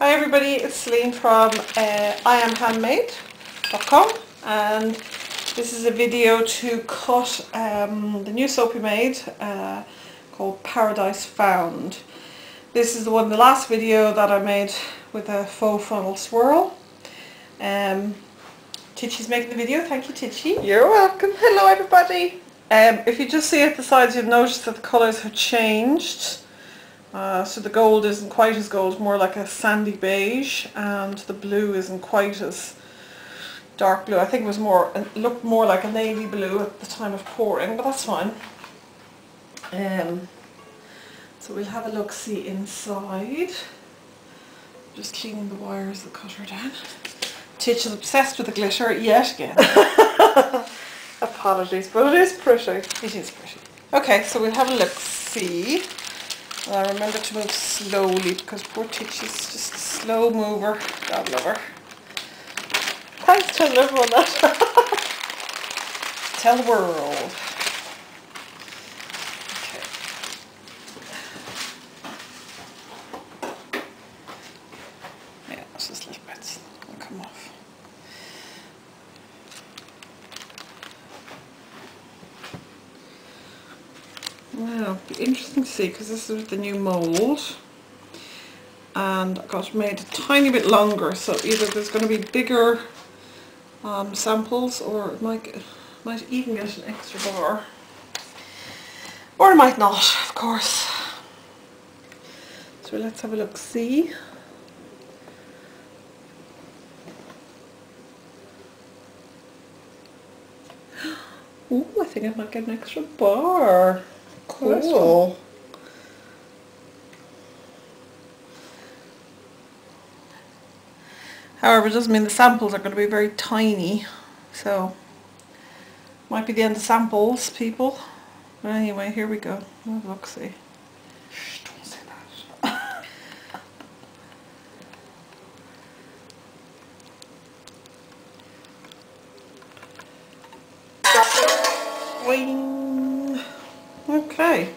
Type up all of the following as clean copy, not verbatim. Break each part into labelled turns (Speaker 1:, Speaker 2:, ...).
Speaker 1: Hi everybody, it's Celine from IamHandmade.com, and this is a video to cut the new soap we made called Paradise Found. This is the last video that I made with a faux funnel swirl. Titchy's making the video. Thank you, Titchy.
Speaker 2: You're welcome. Hello everybody.
Speaker 1: If you just see at the sides, you'll notice that the colours have changed. So the gold isn't quite as gold, more like a sandy beige, and the blue isn't quite as dark blue. I think it looked more like a navy blue at the time of pouring, but that's fine. So we'll have a look-see inside. Just cleaning the wires that cut her down. Titch is obsessed with the glitter yet again.
Speaker 2: Apologies, but it is pretty.
Speaker 1: It is pretty. Okay, so we'll have a look-see. Remember to move slowly because poor Titch is just a slow mover. God love her.
Speaker 2: Thanks to everyone that.
Speaker 1: Tell the world. Okay. Yeah, it's just little bits will come off. Well, it'll be interesting to see because this is the new mould, and I got made a tiny bit longer, so either there's going to be bigger samples, or it might even get an extra bar, or it might not, of course. So let's have a look, see. Oh, I think I might get an extra bar. Cool. However, it doesn't mean the samples are going to be very tiny, so might be the end of samples, people. But anyway, here we go. Have a look, see.
Speaker 2: Shh, don't say that.
Speaker 1: Boing. Okay,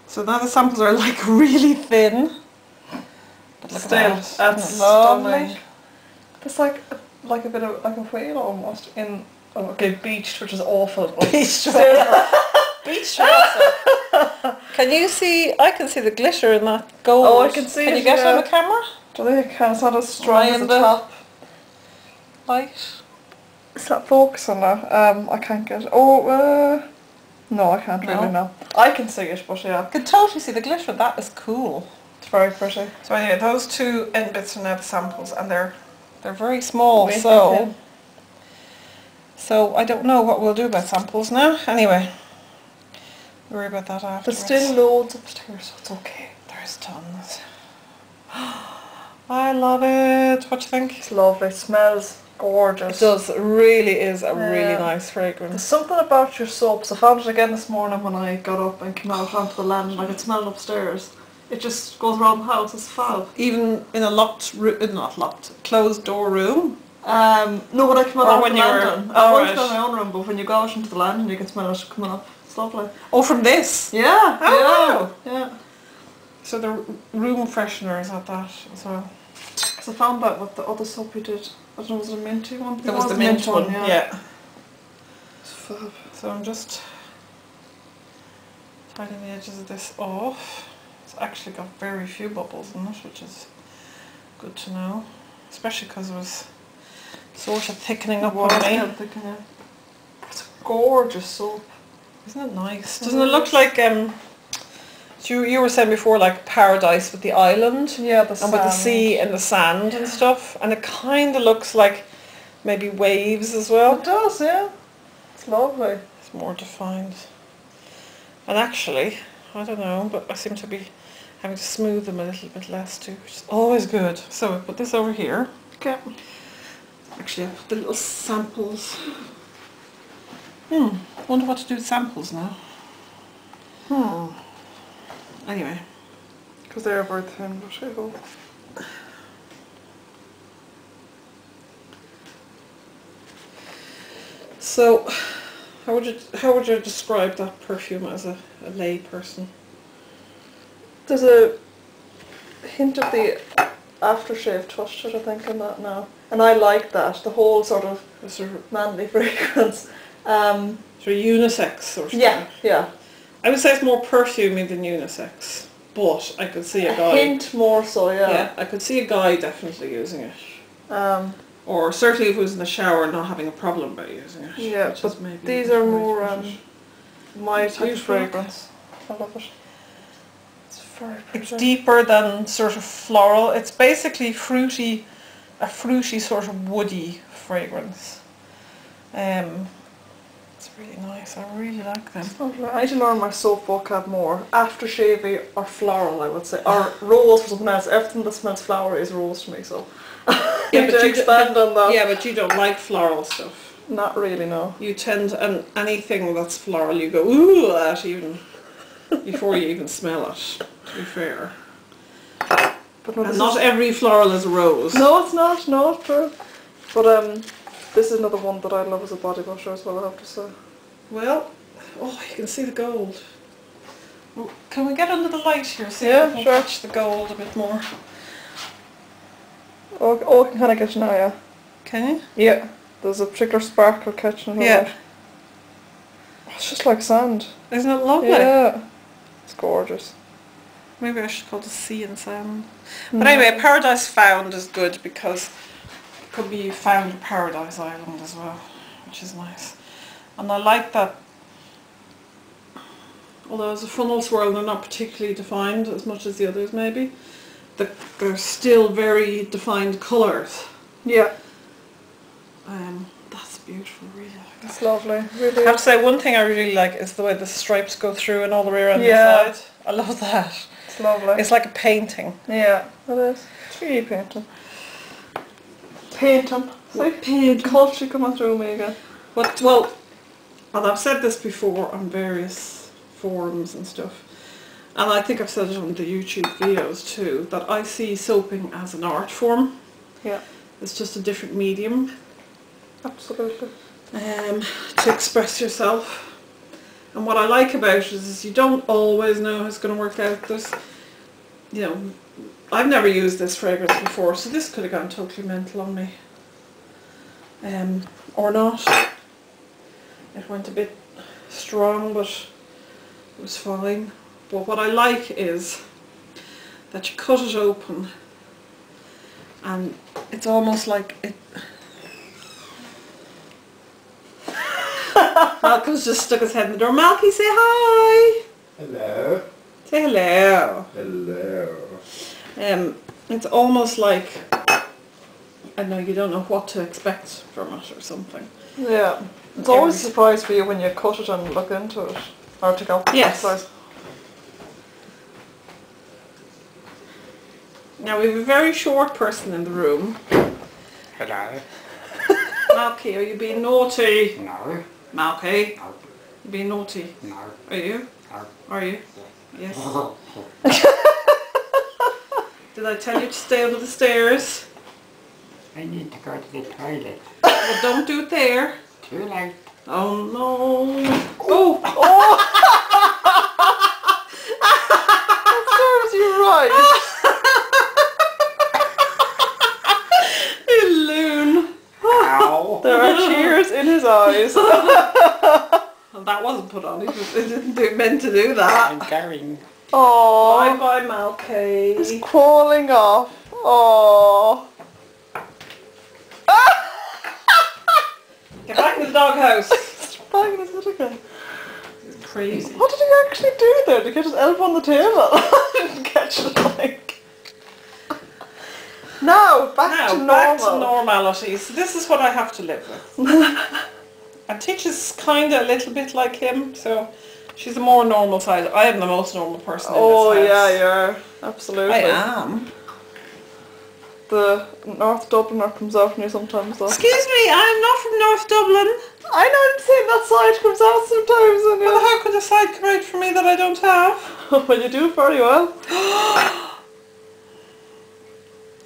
Speaker 1: so now the samples are like really thin. But look
Speaker 2: Still,
Speaker 1: at that.
Speaker 2: that's
Speaker 1: Lovely.
Speaker 2: stunning. It's like a bit of like a whale almost in beached, which is awful.
Speaker 1: Beached. Beached. Can you see? I can see the glitter in that gold.
Speaker 2: Oh, I can see it.
Speaker 1: Can you get it on the camera?
Speaker 2: Do they? It's not as strong as the top.
Speaker 1: Light.
Speaker 2: Is that focus on that? I can't get it. Oh, no, I can't really know. I can see it, but yeah.
Speaker 1: I can totally see the glitter. That is cool.
Speaker 2: It's very pretty.
Speaker 1: So anyway, those two end bits are now the samples, and they're very small. So I don't know what we'll do about samples now. Anyway, we'll worry about that afterwards.
Speaker 2: There's still loads upstairs, so it's okay.
Speaker 1: There's tons. I love it. What do you think?
Speaker 2: It's lovely. It smells gorgeous.
Speaker 1: It does. It really is a really nice fragrance.
Speaker 2: There's something about your soaps. I found it again this morning when I got up and came out onto the landing. I could smell it upstairs. It just goes around the house. It's fab.
Speaker 1: Even in a closed door room?
Speaker 2: No, when I came out onto the landing. I won't
Speaker 1: right.
Speaker 2: smell my own room, but when you go out into the landing you can smell it coming up. It's lovely.
Speaker 1: Oh, from this?
Speaker 2: Yeah.
Speaker 1: Oh,
Speaker 2: yeah.
Speaker 1: So the room freshener is at that as well.
Speaker 2: Because I found out what the other soap you did. I don't know, was it a minty one?
Speaker 1: It was the mint one, yeah.
Speaker 2: It's fab.
Speaker 1: So I'm just tidying the edges of this off. It's actually got very few bubbles in it, which is good to know. Especially because it was sort of thickening up on me.
Speaker 2: It's a gorgeous soap.
Speaker 1: Isn't it nice? Doesn't it look like you were saying before, like paradise with the island?
Speaker 2: Yeah,
Speaker 1: and with the sea and the sand and stuff, and it kind of looks like maybe waves as well.
Speaker 2: It does, yeah. It's lovely.
Speaker 1: It's more defined. And actually, I don't know, but I seem to be having to smooth them a little bit less too, which is always good. So I put this over here.
Speaker 2: Okay.
Speaker 1: Actually, I put the little samples. Wonder what to do with samples now. Anyway.
Speaker 2: Because they're very thin, but I hope.
Speaker 1: So, how would you describe that perfume as a lay person?
Speaker 2: There's a hint of the aftershave touch it, I think, in that now. And I like that, the whole sort of manly fragrance.
Speaker 1: Sort of unisex sort of
Speaker 2: Yeah,
Speaker 1: thing.
Speaker 2: yeah.
Speaker 1: I would say it's more perfumey than unisex, but I could see a guy.
Speaker 2: Hint more so, yeah.
Speaker 1: Yeah, I could see a guy definitely using it.
Speaker 2: Or
Speaker 1: certainly if he was in the shower not having a problem about using it.
Speaker 2: Yeah, but these are more my type of fragrance. I love it. It's very pretty. It's deeper than sort of floral. It's basically fruity, a fruity sort of woody fragrance. It's really nice. I really like them. I need to learn my soap vocab more. Aftershavey or floral, I would say, or rose or something else. Everything that smells flowery is rose to me. So.
Speaker 1: Yeah, but you
Speaker 2: expand on that.
Speaker 1: Yeah, but you don't like floral stuff.
Speaker 2: Not really, no.
Speaker 1: You tend to, and anything that's floral, you go ooh at even before you even smell it. To be fair, but no, and not every floral is a rose.
Speaker 2: No, it's not. No, it's true. But this is another one that I love as a body washer as well, I have to say.
Speaker 1: Well, oh, you can see the gold. Oh, can we get under the light here? See
Speaker 2: yeah,
Speaker 1: if we can
Speaker 2: sure.
Speaker 1: catch the gold a bit more.
Speaker 2: Oh, I can kind of get you now, yeah.
Speaker 1: Can you?
Speaker 2: Yeah. There's a particular sparkle catching it.
Speaker 1: Yeah.
Speaker 2: Oh, it's just like sand.
Speaker 1: Isn't it lovely?
Speaker 2: Yeah. It's gorgeous.
Speaker 1: Maybe I should call it sea and sand. But anyway, Paradise Found is good because it could be found in Paradise Island as well, which is nice. And I like that, although as a funnel swirl they're not particularly defined as much as the others maybe, they're still very defined colours.
Speaker 2: Yeah.
Speaker 1: That's beautiful, really like that.
Speaker 2: It's lovely, really.
Speaker 1: I have to say one thing I really like is the way the stripes go through and all the way around the side. I love that.
Speaker 2: It's lovely.
Speaker 1: It's like a painting.
Speaker 2: Yeah, it is. It's really painting. Painting.
Speaker 1: Paint.
Speaker 2: Culture coming through me again.
Speaker 1: But, well, and I've said this before on various forums and stuff, and I think I've said it on the YouTube videos too, that I see soaping as an art form.
Speaker 2: Yeah.
Speaker 1: It's just a different medium.
Speaker 2: Absolutely.
Speaker 1: To express yourself. And what I like about it is you don't always know how it's going to work out. There's, you know, I've never used this fragrance before, so this could have gone totally mental on me. Or not. It went a bit strong, but it was fine. But what I like is that you cut it open and it's almost like it... Malcolm's just stuck his head in the door. Malky, say hi!
Speaker 3: Hello.
Speaker 1: Say hello.
Speaker 3: Hello.
Speaker 1: It's almost like, I know, you don't know what to expect from it or something.
Speaker 2: Yeah. It's always a surprise for you when you cut it and look into it. Or to go.
Speaker 1: Yes. Now we have a very short person in the room.
Speaker 3: Hello.
Speaker 1: Malky, are you being naughty?
Speaker 3: No.
Speaker 1: Malky?
Speaker 3: No.
Speaker 1: You being naughty?
Speaker 3: No.
Speaker 1: Are you?
Speaker 3: No.
Speaker 1: Are you? Yes. Did I tell you to stay under the stairs?
Speaker 3: I need to go to the toilet.
Speaker 1: Well, don't do it there.
Speaker 3: Too late.
Speaker 1: Oh no. Oh!
Speaker 2: That serves you right.
Speaker 1: You loon.
Speaker 3: Ow.
Speaker 2: There are tears in his eyes.
Speaker 1: Well, that wasn't put on. It didn't meant to do that.
Speaker 3: I'm going.
Speaker 2: Oh,
Speaker 1: Bye bye, Malky.
Speaker 2: he's crawling off. Oh.
Speaker 1: Get back in the doghouse.
Speaker 2: He's banging his head again.
Speaker 1: It's crazy.
Speaker 2: What did he actually do there? Did he get his elbow on the table? I didn't catch it, like. Now, back to normal.
Speaker 1: Back to normality. So this is what I have to live with. And Teach is kind of a little bit like him, so she's a more normal side. I am the most normal person in this house.
Speaker 2: Oh yeah, you are. Absolutely.
Speaker 1: I am.
Speaker 2: The North Dubliner comes out in you sometimes though.
Speaker 1: Excuse me, I'm not from North Dublin.
Speaker 2: I know, I'm saying that side comes out sometimes. And
Speaker 1: Well, how could a side come out for me that I don't have?
Speaker 2: well, you do very well.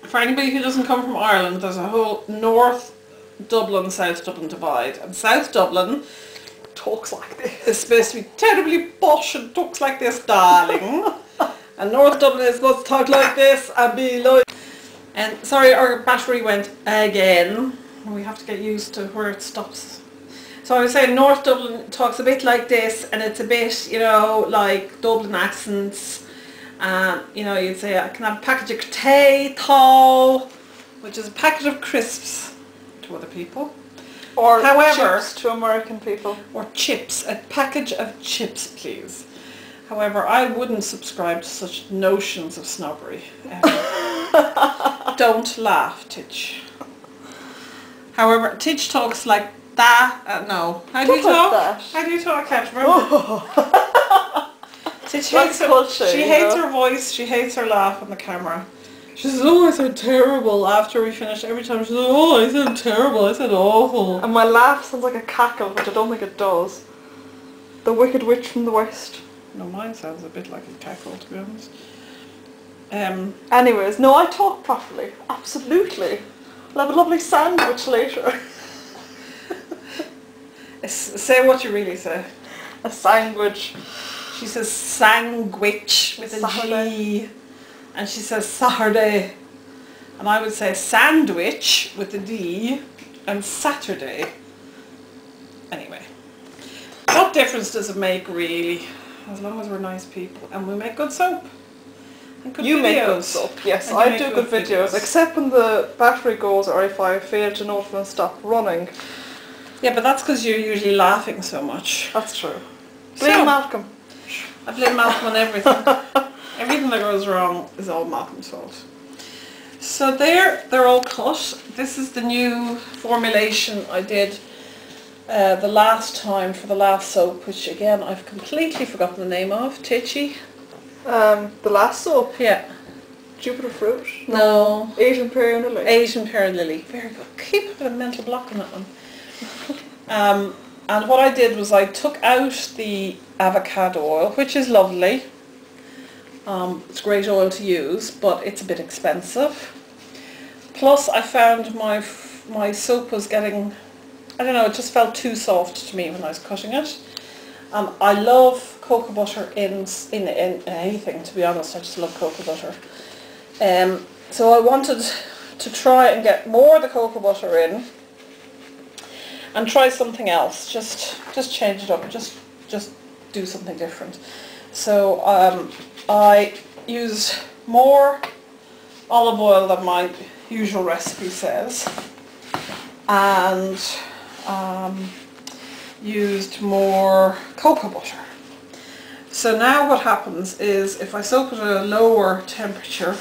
Speaker 1: For anybody who doesn't come from Ireland, there's a whole North Dublin, South Dublin divide. And South Dublin
Speaker 2: Talks like this.
Speaker 1: is supposed to be terribly posh and talks like this, darling. And North Dublin is supposed to talk like this and be like...
Speaker 2: And sorry, our battery went again. We have to get used to where it stops. So I was saying North Dublin talks a bit like this, and it's a bit, you know, like Dublin accents. You know, you'd say, I can have a package of tay, thaw, which is a packet of crisps to other people.
Speaker 1: Or
Speaker 2: however,
Speaker 1: chips to American people.
Speaker 2: Or chips, a package of chips, please. However, I wouldn't subscribe to such notions of snobbery. Don't laugh, Titch. However, Titch talks like that. No. How do you talk?
Speaker 1: That.
Speaker 2: How do you talk? I can't remember. Titch hates she hates her voice. She hates her laugh on the camera. She says, oh, I sound terrible after we finish. Every time she says, oh, I sound terrible. I sound awful.
Speaker 1: And my laugh sounds like a cackle, which I don't think it does. The Wicked Witch from the West.
Speaker 2: No, mine sounds a bit like a cackle, to be honest.
Speaker 1: Anyways, no, I talk properly. Absolutely. I'll have a lovely sandwich later.
Speaker 2: Say what you really say.
Speaker 1: A sandwich.
Speaker 2: She says sandwich with a G. And she says Saturday. And I would say sandwich with a D and Saturday. Anyway. What difference does it make, really? As long as we're nice people. And we make good soap. And good videos.
Speaker 1: Make good soap, yes. I do good videos. Except when the battery goes or if I fail to note and stop running.
Speaker 2: Yeah, but that's because you're usually laughing so much.
Speaker 1: That's true. Blame Malcolm.
Speaker 2: I blame Malcolm on everything. Everything that goes wrong is all Malcolm's fault. So they're all cut. This is the new formulation I did the last time for the last soap, which again I've completely forgotten the name of. Titchy?
Speaker 1: The last soap?
Speaker 2: Yeah.
Speaker 1: Jupiter Fruit?
Speaker 2: No.
Speaker 1: Asian Pear and Lily?
Speaker 2: Asian Pear and Lily. Very good. Keep having a mental block on that one. And what I did was I took out the avocado oil, which is lovely. It's great oil to use, but it's a bit expensive. Plus I found my soap was getting, I don't know, it just felt too soft to me when I was cutting it. I love cocoa butter in anything, to be honest. I just love cocoa butter. So I wanted to try and get more of the cocoa butter in and try something else. Just change it up. Just do something different. So I used more olive oil than my usual recipe says, and used more cocoa butter. So now what happens is if I soak at a lower temperature,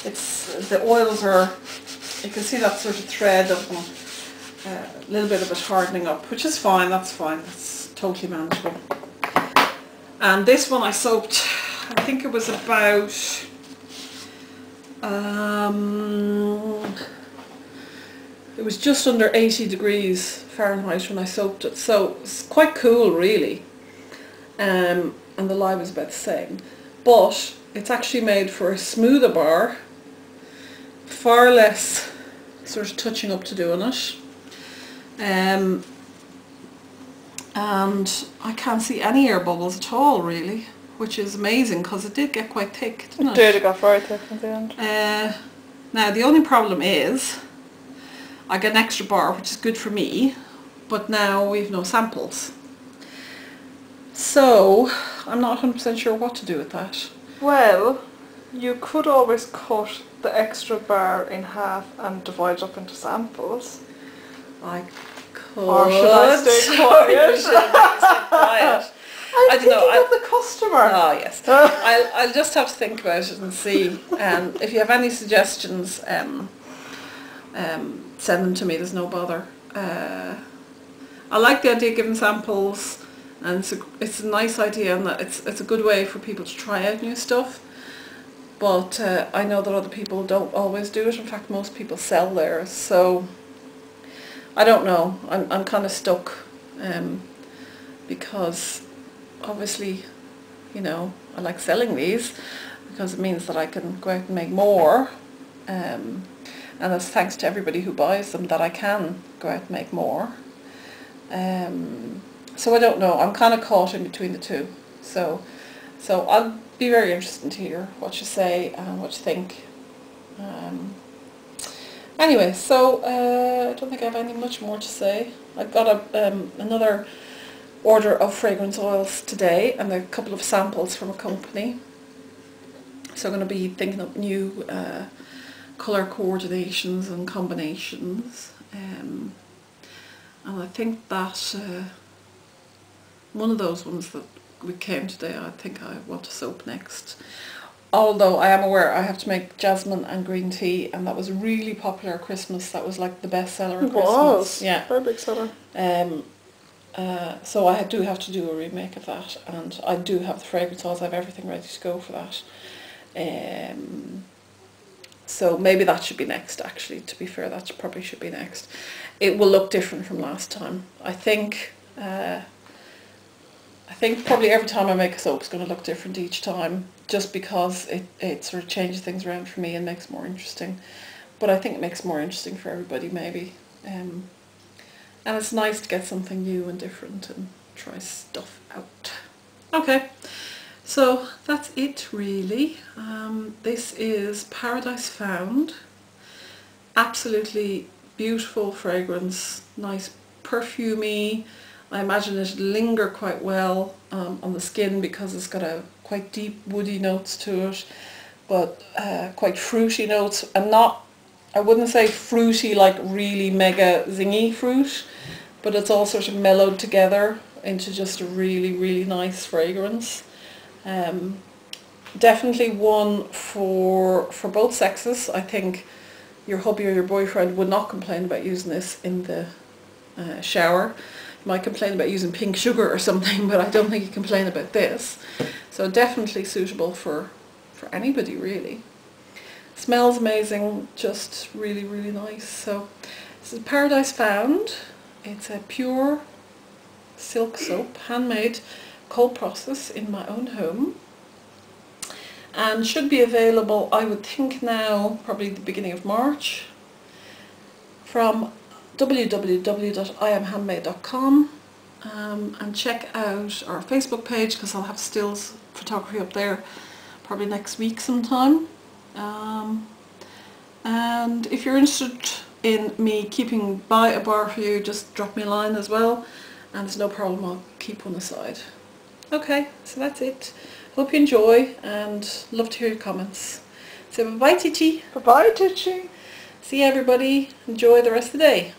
Speaker 2: the oils are, you can see that sort of thread of them, a little bit of it hardening up, which is fine, that's totally manageable. And this one I soaked, I think it was about, it was just under 80 degrees Fahrenheit when I soaked it, so it's quite cool really. And the lye was about the same. But it's actually made for a smoother bar, far less sort of touching up to do on it. And I can't see any air bubbles at all really, which is amazing because it did get quite thick, didn't it?
Speaker 1: It did, it got very thick at the end.
Speaker 2: Now the only problem is I get an extra bar, which is good for me, but now we've no samples. So I'm not 100% sure what to do with that.
Speaker 1: Well, you could always cut the extra bar in half and divide it up into samples.
Speaker 2: I could.
Speaker 1: Or should I stay quiet?
Speaker 2: Stay quiet.
Speaker 1: I don't know. Of the customer.
Speaker 2: Oh yes. I'll just have to think about it and see. If you have any suggestions, send them to me. There's no bother. I like the idea of giving samples, and it's a nice idea, and that it's a good way for people to try out new stuff. But I know that other people don't always do it. In fact, most people sell theirs. So I don't know. I'm kind of stuck because obviously, you know, I like selling these because it means that I can go out and make more. And it's thanks to everybody who buys them that I can go out and make more. So I don't know. I'm kind of caught in between the two. So I'll be very interested to hear what you say and what you think. Anyway, so I don't think I have any much more to say. I've got another order of fragrance oils today and a couple of samples from a company. So I'm going to be thinking up new colour coordinations and combinations. And I think that one of those ones that we came today, I think I want to soap next. Although I am aware I have to make jasmine and green tea, and that was really popular at Christmas. That was like the best seller at Christmas.
Speaker 1: Was.
Speaker 2: Yeah.
Speaker 1: Very big seller.
Speaker 2: So I do have to do a remake of that, and I do have the fragrance oils. I have everything ready to go for that. So maybe that should be next, actually. To be fair, that probably should be next. It will look different from last time. I think probably every time I make a soap, it's going to look different each time, just because it sort of changes things around for me and makes it more interesting. But I think it makes it more interesting for everybody, maybe. And it's nice to get something new and different and try stuff out. Okay, so that's it really. This is Paradise Found. Absolutely beautiful fragrance, nice perfumey. I imagine it'll linger quite well on the skin because it's got a quite deep woody notes to it, but quite fruity notes, and not, I wouldn't say fruity like really mega zingy fruit, but it's all sort of mellowed together into just a really, really nice fragrance. Definitely one for both sexes. I think your hubby or your boyfriend would not complain about using this in the shower. You might complain about using pink sugar or something, but I don't think you complain about this. So definitely suitable for anybody really. Smells amazing, just really, really nice. So this is Paradise Found. It's a pure silk soap, handmade, cold process in my own home, and should be available, I would think now, probably the beginning of March, from www.iamhandmade.com, and check out our Facebook page because I'll have stills photography up there probably next week sometime. And if you're interested in me keeping by a bar for you, just drop me a line as well, and there's no problem, I'll keep one aside. Okay, so that's it. Hope you enjoy and love to hear your comments. So bye bye, Tichi.
Speaker 1: Bye-bye, Tichi.
Speaker 2: See you everybody. Enjoy the rest of the day.